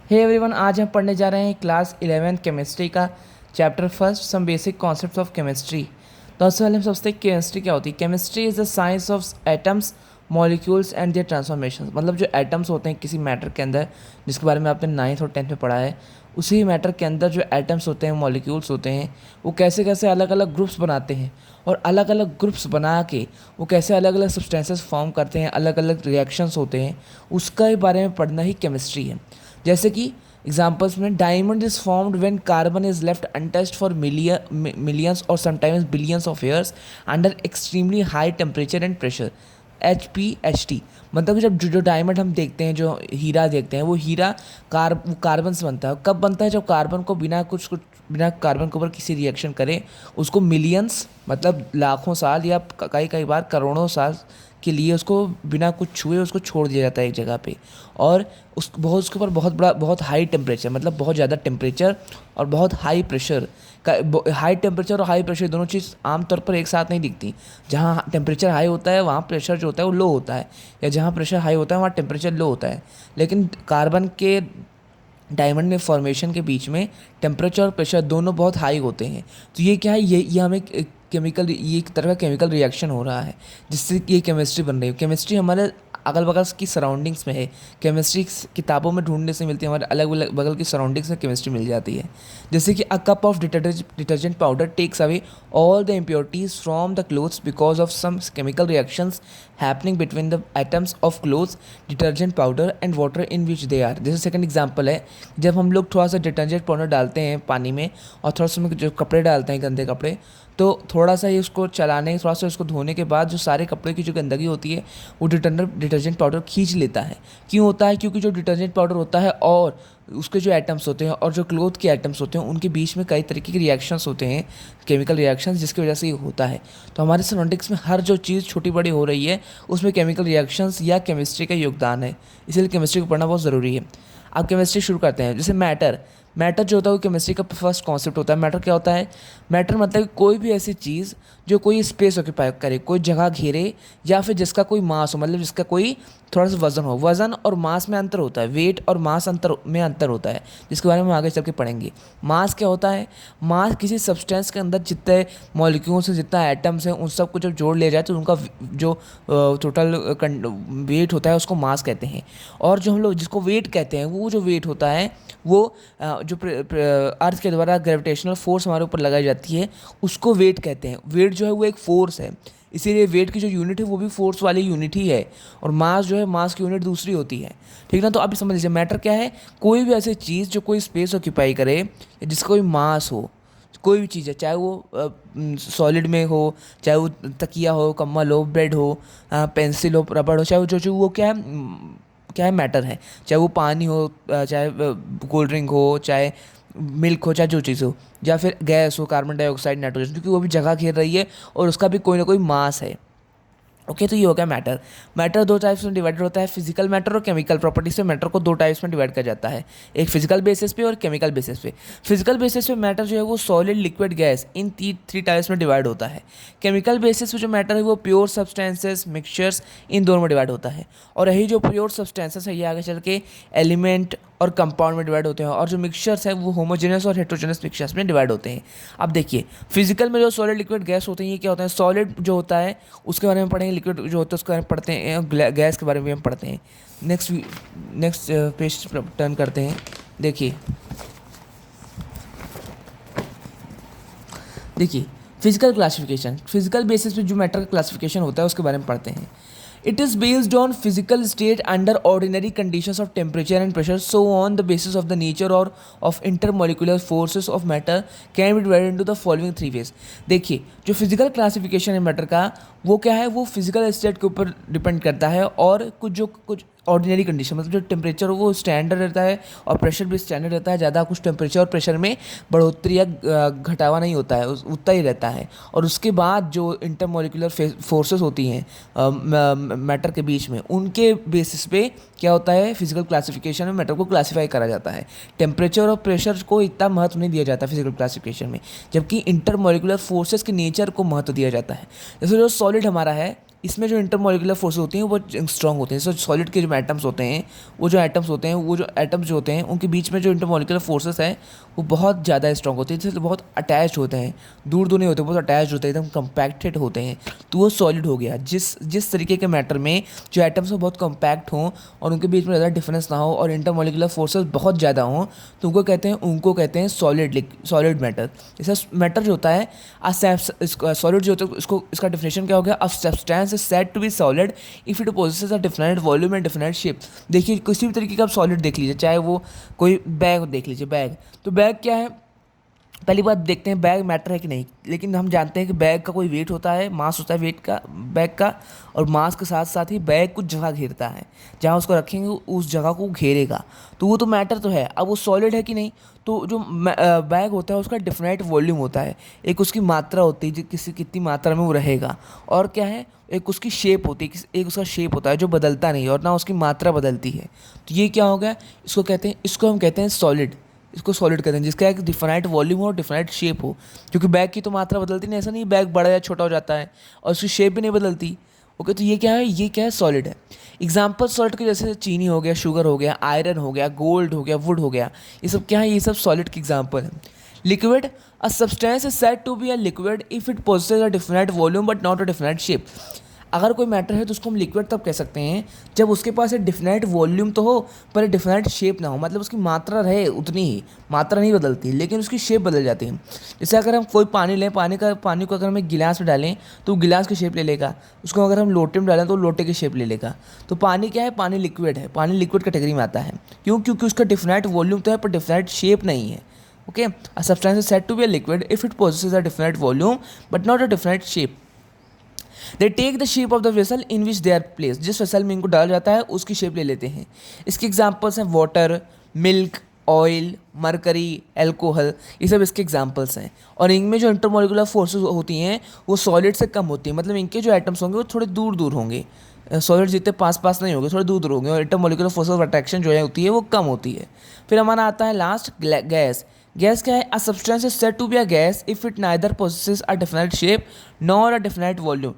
Hey everyone, आज हम पढ़ने जा रहे हैं क्लास 11th केमिस्ट्री का chapter first some basic concepts of chemistry. तो सबसे पहले हम समझते हैं केमिस्ट्री क्या होती है। Chemistry is the science of atoms, molecules and their transformation. मतलब जो एटम्स होते हैं किसी मैटर के अंदर, जिसके बारे में आपने 9th और 10th में पढ़ा है, उसी मैटर के अंदर जो एटम्स होते हैं, मॉलिक्यूल्स होते हैं, वो कैसे कैसे अलग अलग ग्रुप्स बनाते हैं और अलग अलग ग्रुप्स बना के वो कैसे अलग अलग सब्सटेंसेस फॉर्म करते हैं, अलग अलग रिएक्शंस होते हैं, उसका ही बारे में पढ़ना ही केमिस्ट्री है। जैसे कि एग्जाम्पल्स में diamond is formed when carbon is left untouched for millions और sometimes billions of years under extremely high temperature and pressure. HPHT मतलब जब जो डायमंड हम देखते हैं, जो हीरा देखते हैं, वो हीरा कार्बन से बनता है। कब बनता है? जब कार्बन को बिना कार्बन के ऊपर किसी रिएक्शन करें, उसको मिलियंस मतलब लाखों साल या कई कई बार करोड़ों साल के लिए उसको बिना कुछ छुए उसको छोड़ दिया जाता है एक जगह पे। और उसके ऊपर बहुत हाई टेम्परेचर, मतलब बहुत ज़्यादा टेम्परेचर और बहुत हाई प्रेशर का। हाई टेम्परेचर और हाई प्रेशर दोनों चीज़ आमतौर पर एक साथ नहीं दिखती। जहाँ टेम्परेचर हाई होता है वहाँ प्रेशर जो होता है वो लो होता है, या जहाँ प्रेशर हाई होता है वहाँ टेम्परेचर लो होता है। लेकिन कार्बन के डायमंड में फॉर्मेशन के बीच में टेम्परेचर और प्रेशर दोनों बहुत हाई होते हैं। तो ये क्या है, ये हमें केमिकल, ये एक तरह का केमिकल रिएक्शन हो रहा है जिससे ये केमिस्ट्री बन रही है। केमिस्ट्री हमारे अगल बगल की सराउंडिंग्स में है। केमिस्ट्री किताबों में ढूंढने से मिलती है, हमारे अलग अलग बगल की सराउंडिंग्स में केमिस्ट्री मिल जाती है। जैसे कि a cup of detergent powder takes away all the impurities from the clothes because of some chemical reactions happening between the atoms of clothes, detergent powder and water in which they are. जैसे second example है, जब हम लोग थोड़ा सा detergent powder डालते हैं पानी में और थोड़ा सा जो कपड़े डालते हैं, गंदे कपड़े, तो थोड़ा सा ही उसको चलाने, थोड़ा सा उसको धोने के बाद जो सारे कपड़े की जो गंदगी होती है वो डिटर्जेंट पाउडर खींच लेता है। क्यों होता है? क्योंकि जो डिटर्जेंट पाउडर होता है और उसके जो एटम्स होते हैं और जो क्लोथ के एटम्स होते हैं, उनके बीच में कई तरीके के रिएक्शंस होते हैं, केमिकल रिएक्शंस, जिसकी वजह से ये होता है। तो हमारे सराउंडिंग्स में हर जो चीज़ छोटी बड़ी हो रही है उसमें केमिकल रिएक्शंस या केमिस्ट्री का योगदान है। इसलिए केमिस्ट्री को पढ़ना बहुत ज़रूरी है। अब केमिस्ट्री शुरू करते हैं। जैसे मैटर जो होता है वो केमिस्ट्री का फर्स्ट कॉन्सेप्ट होता है। मैटर क्या होता है? मैटर मतलब कोई भी ऐसी चीज़ जो कोई स्पेस ऑक्यूपाई करे, कोई जगह घेरे, या फिर जिसका कोई मास हो, मतलब जिसका कोई थोड़ा सा वजन हो। वजन और मास में अंतर होता है, वेट और मास में अंतर होता है, जिसके बारे में हम आगे चल के पढ़ेंगे। मास क्या होता है? मास किसी सब्सटेंस के अंदर जितने मॉलिक्यूल्स हैं, जितना एटम्स हैं, उन सब को जब जोड़ लिया जाए तो उनका जो टोटल वेट होता है उसको मास कहते हैं। और जो हम लोग जिसको वेट कहते हैं, वो जो वेट होता है वो जो अर्थ के द्वारा ग्रेविटेशनल फोर्स हमारे ऊपर लगाई जाती है उसको वेट कहते हैं। वेट जो है वो एक फोर्स है, इसीलिए वेट की जो यूनिट है वो भी फोर्स वाली यूनिट ही है। और मास जो है, मास की यूनिट दूसरी होती है। ठीक ना? तो अभी समझ लीजिए मैटर क्या है? कोई भी ऐसी चीज़ जो कोई स्पेस ऑक्यूपाई करे, जिसका कोई मास हो, कोई भी चीज़ है, चाहे वो सॉलिड में हो, चाहे वो तकिया हो, कंबल हो, ब्रेड हो, पेंसिल हो, रबड़ हो, चाहे वो जो वो क्या है मैटर है। चाहे वो पानी हो, चाहे कोल्ड ड्रिंक हो, चाहे मिल्क हो, चाहे जो चीज़ हो, या फिर गैस हो, कार्बन डाइऑक्साइड, नाइट्रोजन, क्योंकि वो भी जगह घेर रही है और उसका भी कोई ना कोई मास है। ओके, तो ये हो गया मैटर। मैटर दो टाइप्स में डिवाइडेड होता है, फिजिकल मैटर और केमिकल प्रॉपर्टी से। मैटर को दो टाइप्स में डिवाइड किया जाता है, एक फिजिकल बेसिस पे और केमिकल बेसिस पे। फिजिकल बेसिस पे मैटर जो है वो solid, liquid, gas, in three types में डिवाइड होता है। केमिकल बेसिस पे जो मैटर है वो प्योर सब्सटेंसेस, मिक्सचर्स, इन दोनों में डिवाइड होता है। और यही जो प्योर सब्सटेंसेस है ये आगे चल के एलिमेंट और कंपाउंड में डिवाइड होते हैं, और जो मिक्सचर्स है वो होमोजेनस और हेट्रोजेनस मिक्सचर्स में डिवाइड होते हैं। अब देखिए, फिजिकल में जो सॉलिड, लिक्विड, गैस होते हैं, ये क्या होते हैं? सॉलिड जो होता है उसके बारे में पढ़ेंगे, लिक्विड जो होता है उसके बारे में पढ़ते हैं, गैस के बारे में हम पढ़ते हैं। नेक्स्ट पेज टर्न करते हैं। देखिए फिजिकल क्लासिफिकेशन, फिजिकल बेसिस पे जो मैटर का क्लासिफिकेशन होता है उसके बारे में पढ़ते हैं। It is based on physical state under ordinary conditions of temperature and pressure. So on the basis of the nature or of intermolecular forces of matter can be divided into the following three ways. देखिए, जो physical classification है matter का, वो क्या है? वो physical state के ऊपर डिपेंड करता है, और कुछ ऑर्डिनरी कंडीशन, मतलब जो टेम्परेचर हो वो स्टैंडर्ड रहता है और प्रेशर भी स्टैंडर्ड रहता है। ज़्यादा कुछ टेम्परेचर और प्रेशर में बढ़ोतरी या घटावा नहीं होता है, उतना ही रहता है। और उसके बाद जो इंटरमोलिकुलर फोर्सेस होती हैं मैटर के बीच में, उनके बेसिस पे क्या होता है? फिजिकल क्लासिफिकेशन में मैटर को क्लासीफाई करा जाता है। टेम्परेचर और प्रेशर को इतना महत्व नहीं दिया जाता फिजिकल क्लासिफिकेशन में, जबकि इंटरमोलिकुलर फोर्सेस के नेचर को महत्व दिया जाता है। जैसे जो सॉलिड हमारा है, इसमें जो इंटरमोलिकुलर फोर्सेस होती हैं वो स्ट्रांग होते हैं। सो सॉलिड के जो एटम्स होते हैं वो जो एटम्स होते हैं उनके बीच में जो इंटरमोलिकुलर फोर्सेस हैं वो बहुत ज़्यादा स्ट्रांग होते हैं, जैसे बहुत अटैच होते हैं, दूर दूर नहीं होते, बहुत अटैच होते हैं, एकदम कंपैक्टेड होते हैं, तो वो सॉलिड हो गया। जिस तरीके के मैटर में जो एटम्स वो बहुत कंपैक्ट हों और उनके बीच में ज़्यादा डिफरेंस ना हो और इंटरमोलिकुलर फोर्सेस बहुत ज़्यादा हों, तो उनको कहते हैं सॉलिड मैटर। जैसे मैटर जो होता है सॉलिड जो होता है इसका डेफिनेशन क्या हो गया? A substance is said to be solid if it possesses a definite volume and definite shape. देखिए किसी भी तरीके का आप सॉलिड देख लीजिए, चाहे वो कोई बैग देख लीजिए, बैग, तो बैग क्या है? पहली बात देखते हैं बैग मैटर है कि नहीं, लेकिन हम जानते हैं कि बैग का कोई वेट होता है, मास होता है वेट का बैग का, और मास के साथ साथ ही बैग कुछ जगह घेरता है, जहाँ उसको रखेंगे उस जगह को घेरेगा, तो वो तो मैटर तो है। अब वो सॉलिड है कि नहीं? तो जो बैग होता है उसका डिफिनाइट वॉल्यूम होता है, एक उसकी मात्रा होती है कितनी मात्रा में वो रहेगा, और क्या है, एक उसकी शेप होती है, एक उसका शेप होता है जो बदलता नहीं है और ना उसकी मात्रा बदलती है। तो ये क्या हो गया? इसको हम कहते हैं सॉलिड। इसको सॉलिड कहते हैं जिसका एक डिफाइनाइट वॉल्यूम हो और डिफाइनाइट शेप हो, क्योंकि बैग की तो मात्रा बदलती नहीं, ऐसा नहीं बैग बड़ा या छोटा हो जाता है और उसकी शेप भी नहीं बदलती। ओके, तो ये क्या है? सॉलिड है। एग्जाम्पल सॉलिड के जैसे चीनी हो गया, शुगर हो गया, आयरन हो गया, गोल्ड हो गया, वुड हो गया, ये सब क्या है? ये सब सॉलिड के एग्जाम्पल हैं। Liquid, a substance is said to be a liquid if it possesses a definite volume but not a definite shape. अगर कोई मैटर है तो उसको हम लिक्विड तब कह सकते हैं जब उसके पास एक डिफिनाइट वॉल्यूम तो हो पर एक डिफिनाइट शेप ना हो, मतलब उसकी मात्रा रहे उतनी ही, मात्रा नहीं बदलती लेकिन उसकी शेप बदल जाती है। जैसे अगर हम कोई पानी लें, पानी को अगर हम एक गिलास में डालें तो वो गिलास की शेप ले लेगा, उसको अगर हम लोटे में डालें तो लोटे की शेप ले लेगा। तो पानी क्या है? पानी लिक्विड है, पानी लिक्विड कैटेगरी में आता है। क्यों? क्योंकि उसका डिफिनाइट वॉल्यूम तो है पर डिफिनाइट शेप नहीं है। Okay, a substance is said to be a liquid if it possesses a definite volume but not a definite shape. They take the shape of the vessel in which they are placed. जिस vessel में इनको डाला जाता है उसकी shape ले लेते हैं। इसके एग्जाम्पल्स हैं water, milk, oil, mercury, alcohol, ये सब इसके एग्जाम्पल्स हैं। और इनमें जो इंटरमोलिकुलर फोर्सेस होती हैं वो सॉलिड से कम होती हैं, मतलब इनके जो एटम्स होंगे वो थोड़े दूर दूर होंगे, सॉलिड जितने पास पास नहीं होंगे, थोड़े दूर दूर होंगे, और इंटरमोलिकुलर फोर्स ऑफ अट्रैक्शन जो है होती है वो कम होती है। फिर हमारा आता है लास्ट गैस। गैस क्या है? A substance is said to be a gas if it neither possesses a definite shape nor a definite volume.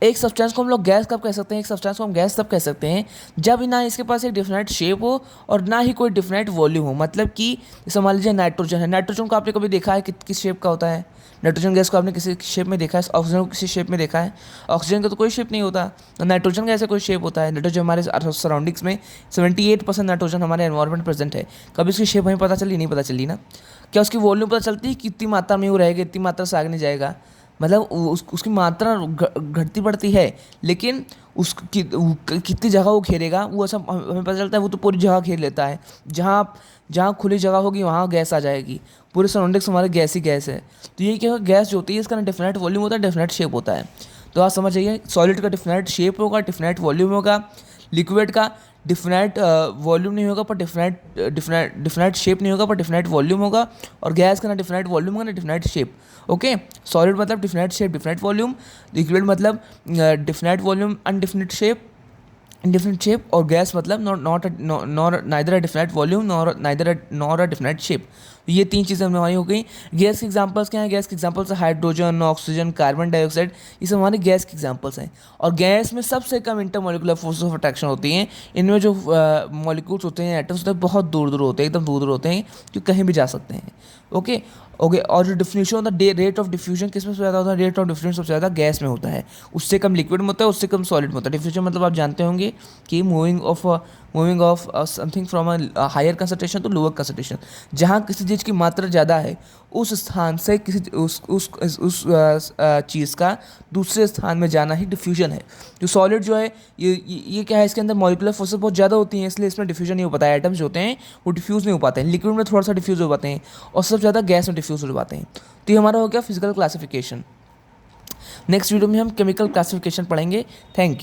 एक सब्सटेंस को हम लोग गैस कब कह सकते हैं? एक सब्सटेंस को हम गैस तब कह सकते हैं जब ना इसके पास एक डिफिनाइट शेप हो और ना ही कोई डिफिनाइट वॉल्यूम हो। मतलब कि जैसे मान लीजिए नाइट्रोजन है, नाइट्रोजन को आपने कभी देखा है किस शेप का होता है? नाइट्रोजन गैस को आपने किसी शेप में देखा है? ऑक्सीजन को किसी शेप में देखा है? ऑक्सीजन का तो कोई शेप नहीं होता, नाइट्रोजन का ऐसे कोई शेप होता है। नाइट्रोजन हमारे सराउंडिंग्स में 78% नाइट्रोजन हमारे एनवायरमेंट प्रेजेंट है। कभी उसकी शेप हमें पता चली? नहीं पता चली ना। क्या उसकी वॉल्यूम पता चलती है? कितनी मात्रा में वो रहेगा, इतनी मात्रा से आगे नहीं जाएगा, मतलब उसकी मात्रा घटती बढ़ती है, लेकिन कितनी जगह वो घेरेगा वो ऐसा हमें पता चलता है। वो तो पूरी जगह घेर लेता है, जहाँ खुली जगह होगी वहाँ गैस आ जाएगी। पूरे सराउंडिंग्स हमारे गैस ही गैस है। तो ये क्या होगा? गैस जो होती है इसका ना डिफिनाइट वॉल्यूम होता है, डिफिनाइट शेप होता है। तो आप समझ जाइए, सॉलिड का डिफिनाइट शेप होगा, डिफिनाइट वॉल्यूम होगा, लिक्विड का डिफिनाइट वॉल्यूम नहीं होगा पर डिफिनाइट शेप नहीं होगा पर डिफिनाइट वॉल्यूम होगा, और गैस का ना डिफिनाइट वॉल्यूम होगा ना डिफिनाइट शेप। ओके, सॉलिड मतलब definite shape definite volume, liquid मतलब definite volume indefinite shape indefinite shape, और गैस मतलब nor neither a definite volume nor a definite shape. ये तीन चीज़ें हमारी हो गई। गैस के एग्जांपल्स क्या हैं? गैस के एग्जांपल्स है हाइड्रोजन, ऑक्सीजन, कार्बन डाइऑक्साइड, ये सब हमारे गैस के एग्जांपल्स हैं। और गैस में सबसे कम इंटरमोलिकुलर फोर्स ऑफ अट्रैक्शन होती हैं। इनमें जो मॉलिक्यूल्स होते हैं, एटम्स होते हैं, बहुत दूर दूर होते हैं, एकदम दूर दूर होते हैं, जो कहीं भी जा सकते हैं। ओके ओके, और जो डिफिनेशन होता है रेट ऑफ डिफ्यूजन किस में सबसे ज़्यादा होता है? रेट ऑफ डिफ्यूजन सबसे ज़्यादा गैस में होता है, उससे कम लिक्विड में होता है, उससे कम सॉलिड में होता है। डिफ्यूजन मतलब आप जानते होंगे कि moving of something from a higher concentration to lower concentration. जहाँ किसी चीज़ की मात्रा ज़्यादा है उस स्थान से किसी उस चीज़ का दूसरे स्थान में जाना ही डिफ्यूजन है। जो सॉलिड जो है ये क्या है? इसके अंदर मॉलिकुलर फोर्सेस बहुत ज़्यादा होती हैं, इसलिए इसमें डिफ्यूजन नहीं हो पाता है। एटम्स जो होते हैं वो डिफ्यूज़ नहीं हो पाते हैं, लिक्विड में थोड़ा सा डिफ्यूज़ हो पाते हैं और सबसे ज़्यादा गैस में डिफ्यूज़ हो पाते हैं। तो ये हमारा हो गया फिजिकल क्लासिफिकेशन। नेक्स्ट वीडियो में हम केमिकल क्लासिफिकेशन पढ़ेंगे। Thank you.